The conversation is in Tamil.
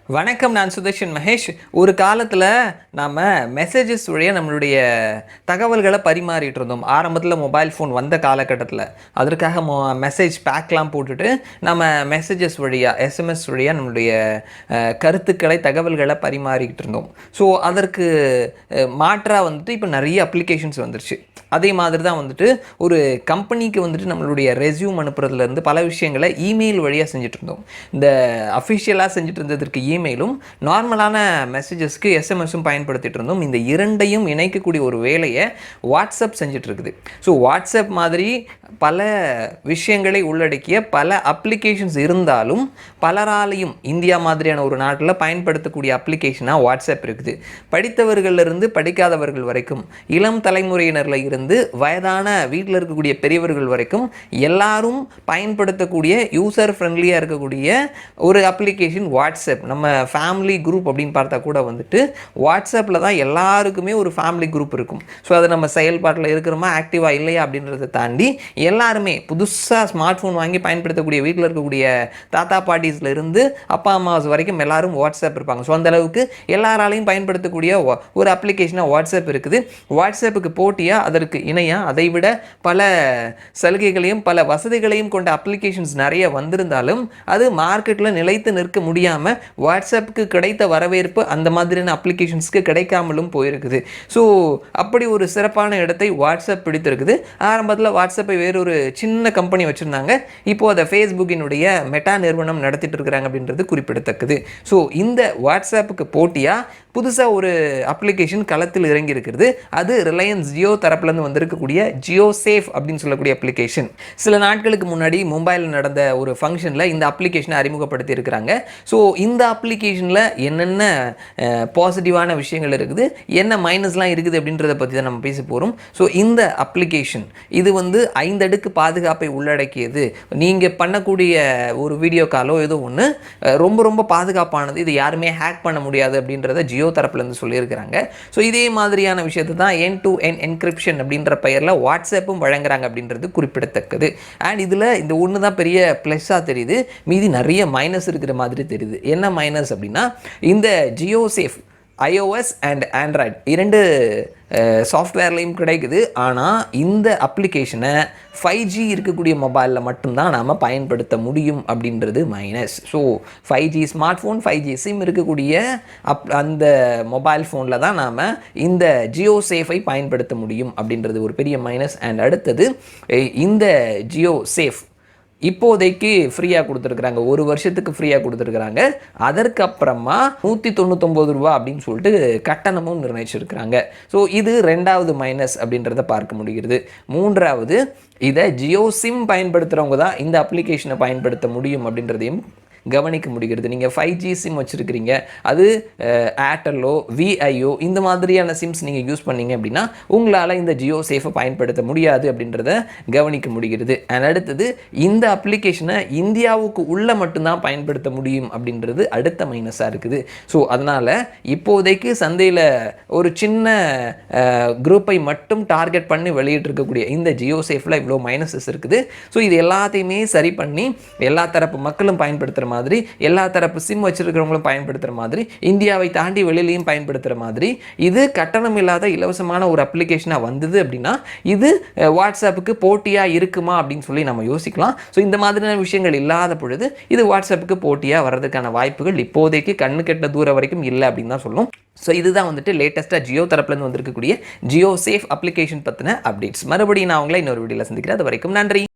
வணக்கம். நான் சுதர்ஷன் மகேஷ். ஒரு காலத்தில் நாம் மெசேஜஸ் வழியாக நம்மளுடைய தகவல்களை பரிமாறிட்டு இருந்தோம். ஆரம்பத்தில் மொபைல் ஃபோன் வந்த காலகட்டத்தில் அதற்காக மெசேஜ் பேக்லாம் போட்டுட்டு நம்ம மெசேஜஸ் வழியாக எஸ்எம்எஸ் வழியாக நம்மளுடைய கருத்துக்களை தகவல்களை பரிமாறிக்கிட்டு இருந்தோம். ஸோ அதற்கு மாற்றாக வந்துட்டு இப்போ நிறைய அப்ளிகேஷன்ஸ் வந்துருச்சு. அதே மாதிரி தான் வந்துட்டு ஒரு கம்பெனிக்கு வந்துட்டு நம்மளுடைய ரெஸ்யூம் அனுப்புறதுலேருந்து பல விஷயங்களை இமெயில் வழியாக செஞ்சுட்டு இருந்தோம். இந்த அஃபிஷியலாக செஞ்சுட்டு இருந்ததற்கு இமெயிலும் நார்மலான மெசேஜஸ்க்கு எஸ்எம்எஸும் பயன்படுத்திட்டு இருந்தோம். இந்த இரண்டையும் இணைக்கக்கூடிய ஒரு வேலையை வாட்ஸ்அப் செஞ்சுட்டு இருக்குது. ஸோ வாட்ஸ்அப் மாதிரி பல விஷயங்களை உள்ளடக்கிய பல அப்ளிகேஷன்ஸ் இருந்தாலும் பலராலையும் இந்தியா மாதிரியான ஒரு நாட்டில் பயன்படுத்தக்கூடிய அப்ளிகேஷனாக வாட்ஸ்அப் இருக்குது. படித்தவர்களிலிருந்து படிக்காதவர்கள் வரைக்கும், இளம் தலைமுறையினரில் இருந்து வயதான வீட்டில் இருக்கக்கூடிய பெரியவர்கள் வரைக்கும் எல்லாரும் பயன்படுத்தக்கூடிய யூசர் ஃப்ரெண்ட்லியாக இருக்கக்கூடிய ஒரு அப்ளிகேஷன் வாட்ஸ்அப். நம்ம ஃபேமிலி குரூப் அப்படின்னு பார்த்தா கூட வந்துட்டு வாட்ஸ்அப்பில் தான் எல்லாருக்குமே ஒரு ஃபேமிலி குரூப் இருக்கும். ஸோ அது நம்ம செயல்பாட்டில் இருக்கிறோமா, ஆக்டிவாக இல்லையா அப்படின்றத தாண்டி எல்லாருமே புதுசாக ஸ்மார்ட் ஃபோன் வாங்கி பயன்படுத்தக்கூடிய வீட்டில் இருக்கக்கூடிய தாத்தா பாட்டிஸில் இருந்து அப்பா அம்மாஸ் வரைக்கும் எல்லாரும் வாட்ஸ்அப் இருப்பாங்க. ஸோ அந்த அளவுக்கு எல்லாராலையும் பயன்படுத்தக்கூடிய ஒரு அப்ளிகேஷனாக வாட்ஸ்அப் இருக்குது. வாட்ஸ்அப்புக்கு போட்டியாக அதற்கு இணையாக அதை விட பல சலுகைகளையும் பல வசதிகளையும் கொண்ட அப்ளிகேஷன்ஸ் நிறைய வந்திருந்தாலும் அது மார்க்கெட்டில் நிலைத்து நிற்க முடியாமல் வாட்ஸ்அப்புக்கு கிடைத்த வரவேற்பு அந்த மாதிரியான அப்ளிகேஷன்ஸ்க்கு கிடைக்காமலும் போயிருக்குது. ஸோ அப்படி ஒரு சிறப்பான இடத்தை வாட்ஸ்அப் பிடித்திருக்குது. ஆரம்பத்தில் வாட்ஸ்அப்பை வேறொரு சின்ன கம்பெனி வச்சுருந்தாங்க. இப்போது அதை ஃபேஸ்புக்கினுடைய மெட்டா நிறுவனம் நடத்திட்டு இருக்கிறாங்க அப்படின்றது குறிப்பிடத்தக்கது. ஸோ இந்த வாட்ஸ்அப்புக்கு போட்டியாக புதுசாக ஒரு அப்ளிகேஷன் களத்தில் இறங்கி இருக்கிறது. அது ரிலையன்ஸ் ஜியோ தரப்புலேருந்து வந்திருக்கக்கூடிய ஜியோ சேஃப் அப்படின்னு சொல்லக்கூடிய அப்ளிகேஷன். சில நாட்களுக்கு முன்னாடி மும்பையில் நடந்த ஒரு ஃபங்க்ஷனில் இந்த அப்ளிகேஷனை அறிமுகப்படுத்தி இருக்கிறாங்க. ஸோ இந்த அப்ளிகேஷனில் என்னென்ன பாசிட்டிவான விஷயங்கள் இருக்குது, என்ன மைனஸ்லாம் இருக்குது அப்படின்றத பற்றி தான் நம்ம பேச போகிறோம். ஸோ இந்த அப்ளிகேஷன் இது 5 அடுக்கு பாதுகாப்பை உள்ளடக்கியது. நீங்கள் பண்ணக்கூடிய ஒரு வீடியோ காலோ ஏதோ ஒன்று ரொம்ப பாதுகாப்பானது, இது யாருமே ஹேக் பண்ண முடியாது அப்படின்றத ஜியோ தரப்புலேருந்து சொல்லியிருக்கிறாங்க. ஸோ இதே மாதிரியான விஷயத்தை தான் என் டு என் என்கிரிப்ஷன் அப்படின்ற பெயரில் வாட்ஸ்அப்பும் வழங்குறாங்க அப்படின்றது குறிப்பிடத்தக்கது. அண்ட் இதில் இந்த ஒன்று தான் பெரிய ப்ளஸ்ஸாக தெரியுது, மீதி நிறைய மைனஸ் இருக்கிற மாதிரி தெரியுது. என்ன மைனஸ் அப்படின்னா, இந்த Jio safe iOS and Android 2 சாஃப்ட்வேர்லேயும் கிடைக்குது. ஆனால் இந்த அப்ளிகேஷனை 5G இருக்கக்கூடிய மொபைலில் மட்டும்தான் நாம் பயன்படுத்த முடியும் அப்படின்றது minus. So 5G smart phone, 5G sim இருக்கக்கூடிய அந்த மொபைல் ஃபோனில் தான் நாம் இந்த ஜியோ சேஃபை பயன்படுத்த முடியும் அப்படின்றது ஒரு பெரிய மைனஸ். அண்ட் அடுத்தது, இந்த ஜியோ சேஃப் இப்போதைக்கு ஃப்ரீயாக கொடுத்துருக்குறாங்க, 1 வருஷத்துக்கு ஃப்ரீயாக கொடுத்துருக்குறாங்க. அதற்கப்புறமா $199 அப்படின்னு சொல்லிட்டு கட்டணமும் நிர்ணயிச்சிருக்கிறாங்க. ஸோ இது 2வது மைனஸ் அப்படின்றத பார்க்க முடிகிறது. 3வது, இதை ஜியோ சிம் பயன்படுத்துகிறவங்க தான் இந்த அப்ளிகேஷனை பயன்படுத்த முடியும் அப்படின்றதையும் கவனிக்க முடிகிறது. நீங்கள் 5G சிம் வச்சுருக்கிறீங்க, அது ஏர்டெல்லோ விஐஓ இந்த மாதிரியான சிம்ஸ் நீங்கள் யூஸ் பண்ணீங்க அப்படின்னா உங்களால் இந்த ஜியோ சேஃபை பயன்படுத்த முடியாது அப்படின்றத கவனிக்க முடிகிறது. அண்ட் அடுத்தது, இந்த அப்ளிகேஷனை இந்தியாவுக்கு உள்ளே மட்டும்தான் பயன்படுத்த முடியும் அப்படின்றது அடுத்த மைனஸாக இருக்குது. ஸோ அதனால் இப்போதைக்கு சந்தையில் ஒரு சின்ன குரூப்பை மட்டும் டார்கெட் பண்ணி வெளியிட்டிருக்கக்கூடிய இந்த ஜியோ சேஃபில் இவ்வளோ மைனஸஸ் இருக்குது. ஸோ இது எல்லாத்தையுமே சரி பண்ணி எல்லா தரப்பு மக்களும் பயன்படுத்துகிற மாதிரி, எல்லா தரப்பு சிம் வச்சிருக்கிறவங்களும் பயன்படுத்துகிற மாதிரி, இந்தியாவை தாண்டி வெளியிலையும் பயன்படுத்துகிற மாதிரி இது கட்டணம் இல்லாத இலவசமான ஒரு அப்ளிகேஷனாக வந்தது அப்படின்னா இது வாட்ஸ்அப்புக்கு போட்டியாக இருக்குமா அப்படின்னு சொல்லி நம்ம யோசிக்கலாம். ஸோ இந்த மாதிரியான விஷயங்கள் இல்லாத பொழுது இது வாட்ஸ்அப்புக்கு போட்டியாக வர்றதுக்கான வாய்ப்புகள் இப்போதைக்கு கண்ணு கெட்ட தூரம் வரைக்கும் இல்லை அப்படின்னு தான் சொல்லணும். ஸோ இதுதான் லேட்டஸ்ட்டாக ஜியோ தரப்புலேருந்து வந்திருக்கக்கூடிய ஜியோ சேஃப் அப்ளிகேஷன் பற்றின அப்டேட்ஸ். மறுபடியும் நான் உங்களை இன்னொரு வீடியோவில் சந்திக்கிறேன். அது வரைக்கும் நன்றி.